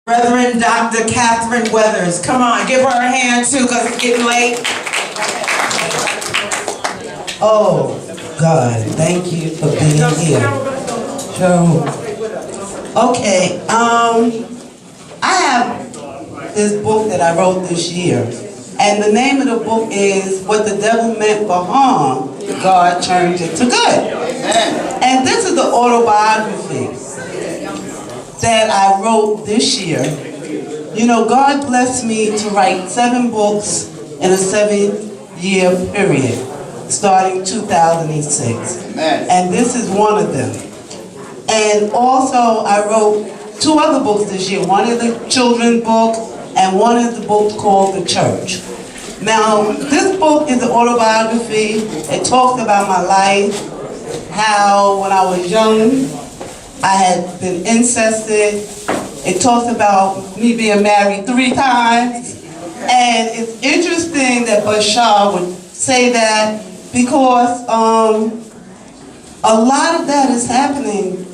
Reverend Dr. Catherine Weathers. Come on, give her a hand too, because it's getting late. Oh, God, thank you for being here. So, okay, I have this book that I wrote this year, and the name of the book is What the Devil Meant for Harm, God Turned It to Good. And this is the autobiography that I wrote this year. You know, God blessed me to write 7 books in a 7-year period, starting 2006. Amen. And this is one of them. And also, I wrote 2 other books this year. One is a children's book, and one is the book called The Church. Now, this book is an autobiography. It talks about my life, how when I was young, I had been incested. It talks about me being married 3 times. And it's interesting that Basha would say that because a lot of that is happening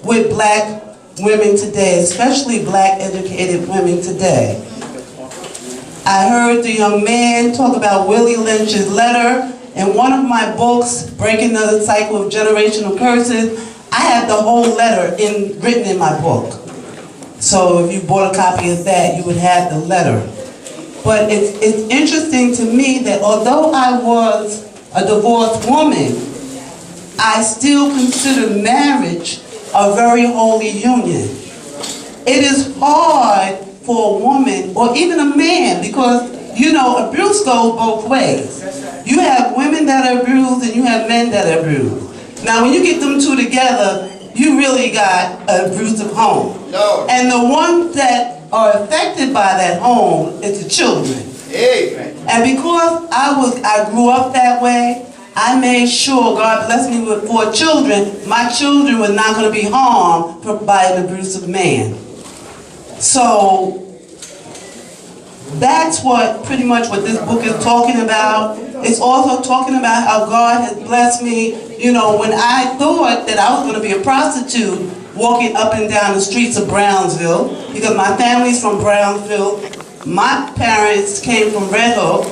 with black women today, especially black educated women today. I heard the young man talk about Willie Lynch's letter. In one of my books, Breaking the Cycle of Generational Curses, I have the whole letter written in my book. So if you bought a copy of that, you would have the letter. But it's interesting to me that although I was a divorced woman, I still consider marriage a very holy union. It is hard for a woman, or even a man, because, you know, abuse goes both ways. You have women that are abused and you have men that are abused. Now, when you get them 2 together, you really got an abusive home. No. And the ones that are affected by that home is the children. Amen. And because I grew up that way, I made sure, God blessed me with 4 children, my children were not going to be harmed by an abusive man. So that's pretty much what this book is talking about. It's also talking about how God has blessed me. You know, when I thought that I was going to be a prostitute walking up and down the streets of Brownsville, because my family's from Brownsville, my parents came from Red Hook,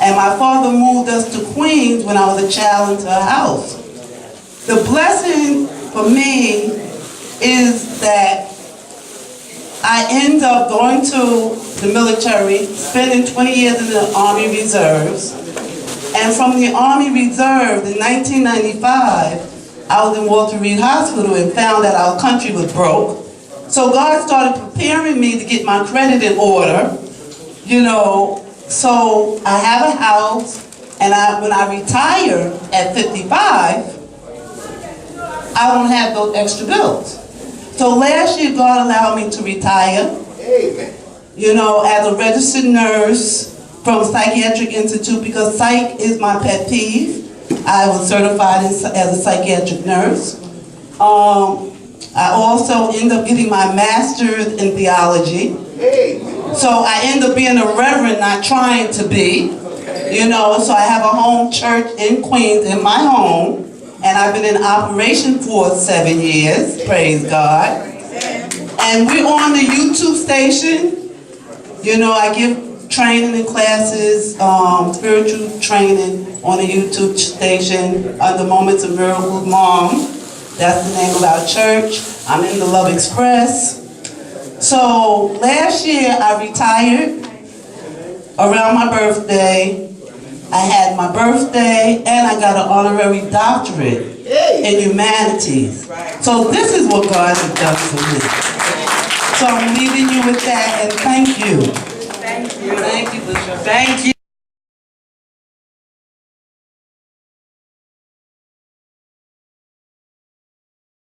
and my father moved us to Queens when I was a child into a house. The blessing for me is that I end up going to the military, spending 20 years in the Army Reserves. And from the Army Reserve in 1995, I was in Walter Reed Hospital and found that our country was broke. So God started preparing me to get my credit in order, you know. So I have a house, and when I retire at 55, I don't have those extra bills. So last year, God allowed me to retire, you know, as a registered nurse from Psychiatric Institute, because psych is my pet peeve. I was certified as a psychiatric nurse. I also ended up getting my master's in theology. So I ended up being a reverend, not trying to be. You know, so I have a home church in Queens, in my home. And I've been in operation for 7 years, praise God. And we're on the YouTube station. You know, I give training and classes, spiritual training on the YouTube station under Moments of Miracles Mom. That's the name of our church. I'm in the Love Express. So last year I retired around my birthday. I had my birthday and I got an honorary doctorate in humanities. So this is what God has done for me. So I'm leaving you with that, and thank you. Thank you. Thank you, Basha. Thank you.